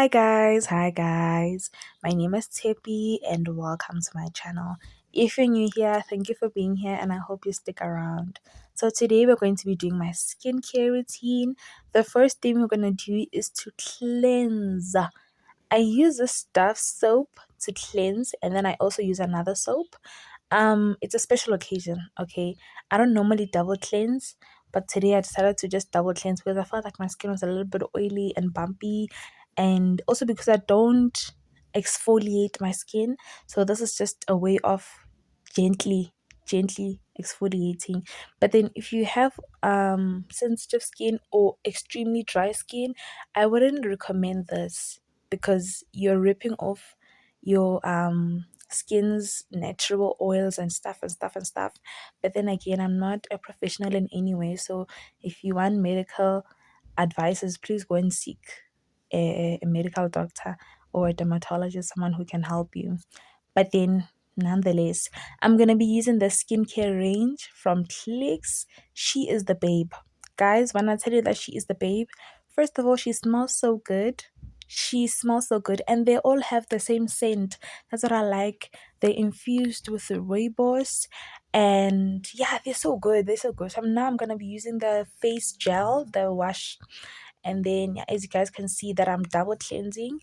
Hi guys. My name is Tshepi and welcome to my channel. If you're new here, thank you for being here and I hope you stick around. So today we're going to be doing my skincare routine. The first thing we're going to do is to cleanse. I use a Stuff soap to cleanse and then I also use another soap. It's a special occasion, okay? I don't normally double cleanse, but today I decided to just double cleanse because I felt like my skin was a little bit oily and bumpy, and also because I don't exfoliate my skin. So this is just a way of gently, gently exfoliating. But then if you have sensitive skin or extremely dry skin, I wouldn't recommend this because you're ripping off your skin's natural oils and stuff. But then again, I'm not a professional in any way, so if you want medical advices, please go and seek a medical doctor or a dermatologist, someone who can help you. But then, nonetheless, I'm gonna be using the skincare range from Clicks. She is the babe. Guys, when I tell you that she is the babe, first of all, she smells so good. She smells so good, and they all have the same scent. That's what I like. They're infused with the rooibos, and yeah, they're so good. They're so good. So now I'm gonna be using the face gel, the wash, and then yeah, as you guys can see that I'm double cleansing.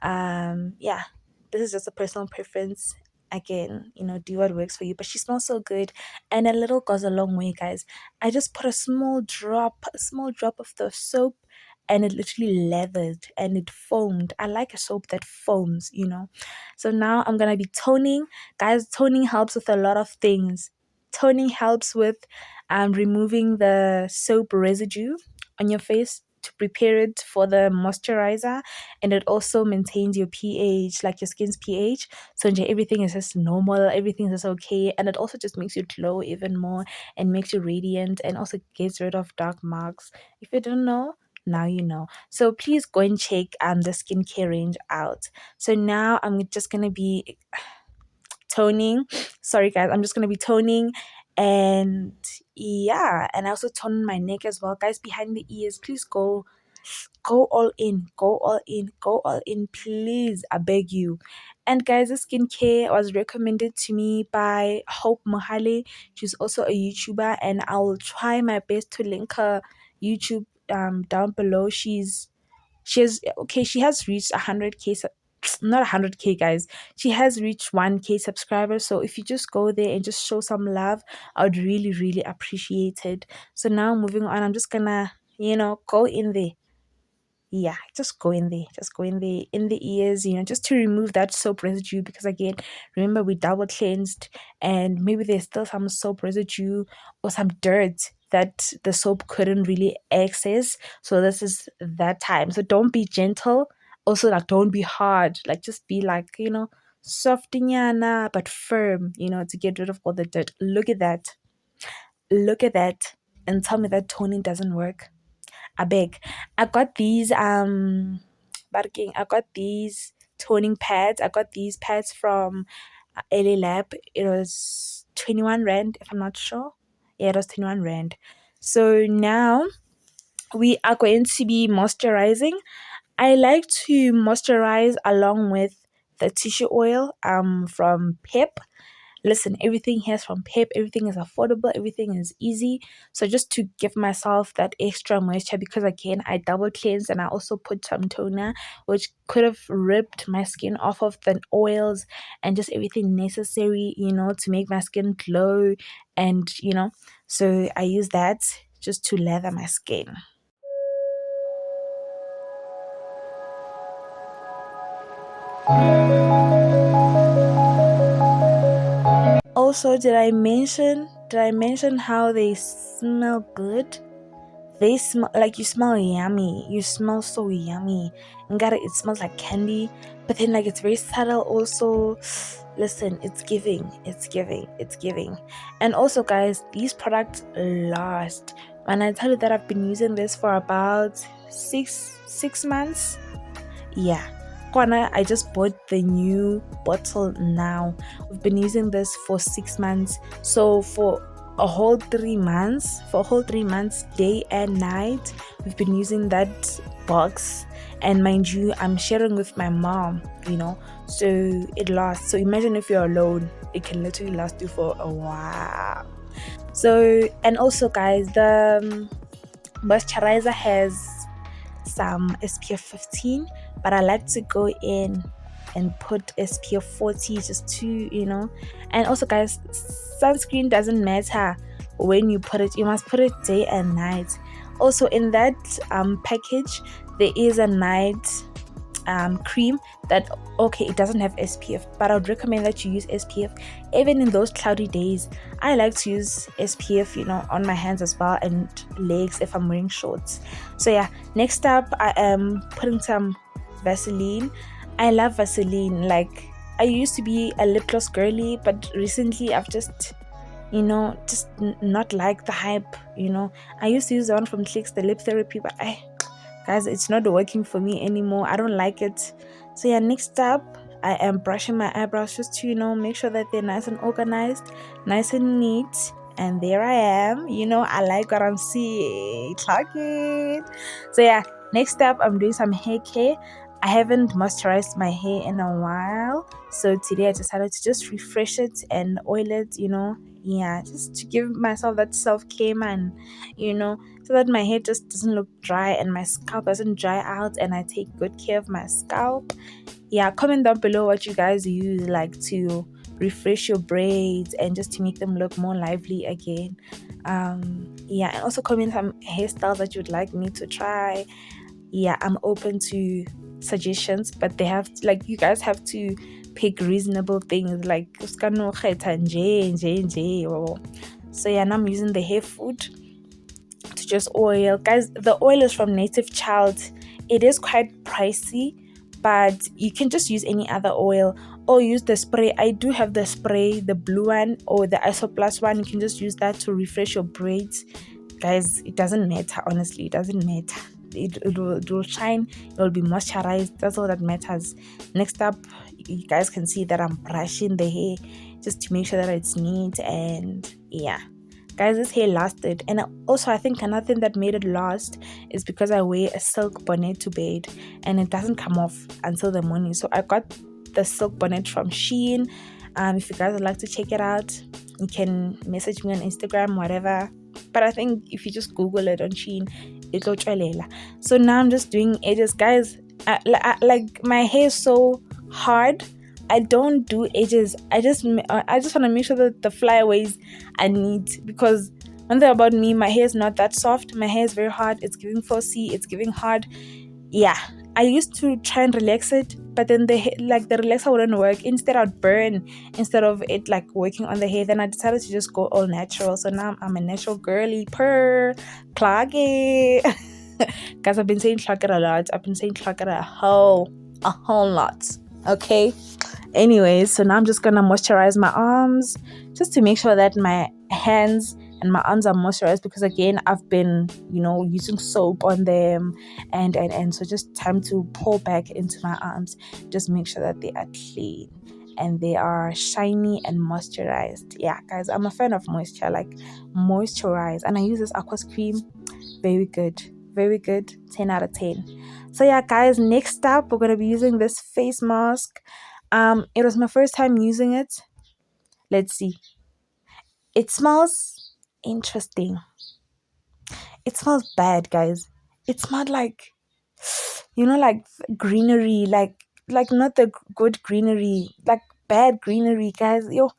Yeah, this is just a personal preference. Again, do what works for you, but she smells so good, and a little goes a long way, guys. I just put a small drop of the soap, and it literally lathered and it foamed. I like a soap that foams. So now I'm gonna be toning. Guys, toning helps with a lot of things. Toning helps with removing the soap residue on your face to prepare it for the moisturizer, and it also maintains your pH, like your skin's pH. So everything is just normal, everything is okay, and it also just makes you glow even more and makes you radiant, and also gets rid of dark marks. If you don't know, now you know. So please go and check the skincare range out. So now I'm just gonna be toning. Sorry guys, I'm just gonna be toning, and yeah, and I also tone my neck as well. Guys, behind the ears, please go all in, go all in, go all in, please, I beg you. And guys, the skincare was recommended to me by Hope Mohale. She's also a YouTuber, and I will try my best to link her YouTube down below. She has reached 100k not 100k, guys. She has reached 1k subscribers, so if you just go there and just show some love, I would really, really appreciate it. So now moving on, I'm just gonna go in there. Yeah, just go in there, in the ears, just to remove that soap residue, because again, remember, we double cleansed, and maybe there's still some soap residue or some dirt that the soap couldn't really access. So this is that time. So don't be gentle, also like don't be hard, like just be like softinyana but firm, to get rid of all the dirt. Look at that and tell me that toning doesn't work. I beg. I got these barking. I got these toning pads. I got these pads from LA Lab. It was 21 rand, if I'm not sure. Yeah, it was 21 rand. So now we are going to be moisturizing. I like to moisturize along with the tissue oil from Pep. Listen, everything here is from Pep, everything is affordable, everything is easy. So just to give myself that extra moisture, because again, I double cleansed and I also put some toner, which could have ripped my skin off of the oils and just everything necessary, to make my skin glow. And so I use that just to lather my skin. Also, did I mention how they smell good? They smell like, you smell yummy. You smell so yummy. And got it smells like candy, but then like it's very subtle also. Listen, it's giving. And also guys, these products last. When I tell you that I've been using this for about six months, yeah. Kwana, I just bought the new bottle now. We've been using this for 6 months. So for a whole 3 months, day and night, we've been using that box, and mind you, I'm sharing with my mom, so it lasts. So imagine if you're alone, it can literally last you for a while. So, and also guys, the moisturizer has some SPF 15, but I like to go in and put SPF 40 just to, and also guys, sunscreen doesn't matter when you put it, you must put it day and night. Also in that package, there is a night cream that, okay, it doesn't have SPF, but I would recommend that you use SPF even in those cloudy days. I like to use SPF, on my hands as well, and legs if I'm wearing shorts. So yeah, next up I am putting some Vaseline. I love Vaseline. Like, I used to be a lip gloss girly, but recently I've just not like the hype. I used to use the one from Clicks, the lip therapy, but guys, it's not working for me anymore. I don't like it. So yeah, next up I am brushing my eyebrows just to make sure that they're nice and organized, nice and neat. And there I am. I like what I'm seeing. Clock it. So yeah, next up I'm doing some hair care. I haven't moisturized my hair in a while, so today I decided to just refresh it and oil it, yeah, just to give myself that self-care, man, so that my hair just doesn't look dry and my scalp doesn't dry out, and I take good care of my scalp. Yeah, comment down below what you guys use, like, to refresh your braids and just to make them look more lively again. Yeah, and also comment some hairstyles that you'd like me to try. Yeah, I'm open to suggestions, but they have like, you guys have to pick reasonable things, like uskano khetha nje, nje, nje, or- so yeah, now I'm using the hair food to just oil. Guys, the oil is from Native Child. It is quite pricey, but you can just use any other oil or use the spray. I do have the spray, the blue one or the Isoplus one. You can just use that to refresh your braids. Guys, it doesn't matter. Honestly, it doesn't matter. It will shine, it will be moisturized. That's all that matters. Next up, you guys can see that I'm brushing the hair just to make sure that it's neat. And yeah, guys, this hair lasted. And also, I think another thing that made it last is because I wear a silk bonnet to bed and it doesn't come off until the morning. So I got the silk bonnet from Shein. If you guys would like to check it out, you can message me on Instagram, whatever. But I think if you just Google it on Shein, it'll tralela. So now I'm just doing edges, guys. Like, my hair is so hard. I don't do edges. I just want to make sure that the flyaways are neat, because one thing about me, my hair is not that soft. My hair is very hard. It's giving 4C. It's giving hard. Yeah, I used to try and relax it, but then the relaxer wouldn't work. Instead, I'd burn instead of it like working on the hair. Then I decided to just go all natural. So now I'm a natural girly. Per clog it. Guys, I've been saying clog it a lot. I've been saying clog it a whole lot. Okay. Anyways, so now I'm just gonna moisturize my arms just to make sure that my hands and my arms are moisturized, because again, I've been using soap on them, and so just time to pour back into my arms. Just make sure that they are clean and they are shiny and moisturized. Yeah, guys, I'm a fan of moisture, like moisturize, and I use this aqua cream. Very good, very good, 10 out of 10. So yeah, guys, next up we're gonna be using this face mask. It was my first time using it. Let's see. It smells interesting. It smells bad, guys. It smelled like, like greenery, like not the good greenery, like bad greenery, guys. Yo.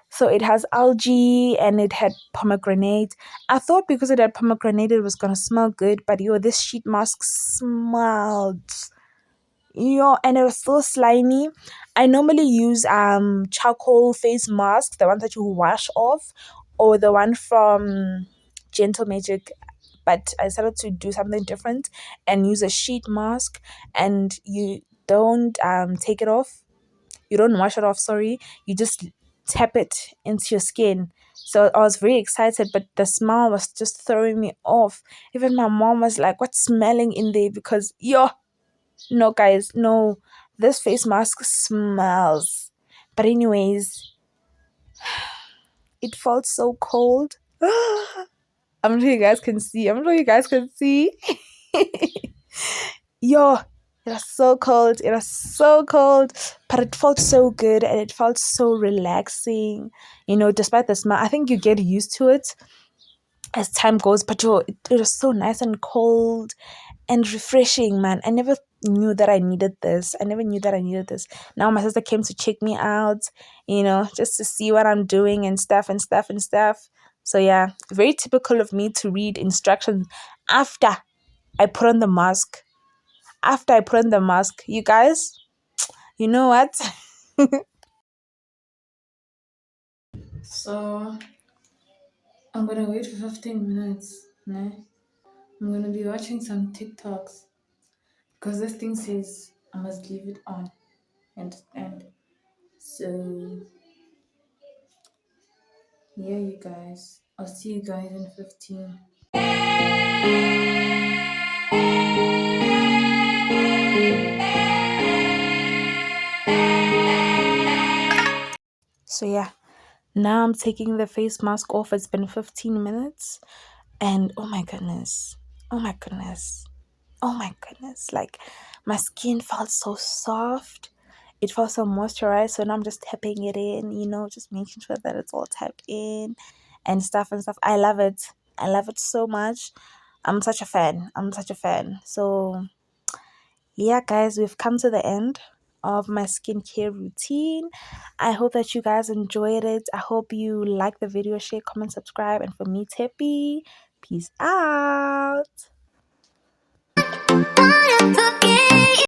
So it has algae and it had pomegranate. I thought because it had pomegranate it was gonna smell good, but this sheet mask smelled, and it was so slimy. I normally use charcoal face mask, the one that you wash off, or the one from Gentle Magic, but I decided to do something different and use a sheet mask. And you don't take it off, you don't wash it off, sorry, you just tap it into your skin. So I was very excited, but the smell was just throwing me off. Even my mom was like, what's smelling in there? Because no, guys, no, this face mask smells. But anyways, it felt so cold. I'm sure you guys can see. Yo, it was so cold. It was so cold, but it felt so good and it felt so relaxing. Despite the smell, I think you get used to it as time goes. But yo, it was so nice and cold and refreshing, man. I never knew that I needed this. I never knew that I needed this. Now my sister came to check me out, just to see what I'm doing and stuff and stuff and stuff. So yeah, very typical of me to read instructions after I put on the mask. After I put on the mask, you guys, you know what? So I'm gonna wait for 15 minutes. Nah. I'm gonna be watching some TikToks because this thing says I must leave it on. Understand? So yeah, you guys. I'll see you guys in 15. So yeah, now I'm taking the face mask off. It's been 15 minutes and oh my goodness. Oh my goodness. Oh my goodness. Like my skin felt so soft. It felt so moisturized. So now I'm just tapping it in, just making sure that it's all tapped in and stuff and stuff. I love it. I love it so much. I'm such a fan. I'm such a fan. So yeah, guys, we've come to the end of my skincare routine. I hope that you guys enjoyed it. I hope you like the video, share, comment, subscribe. And for me, Tshepi, peace out.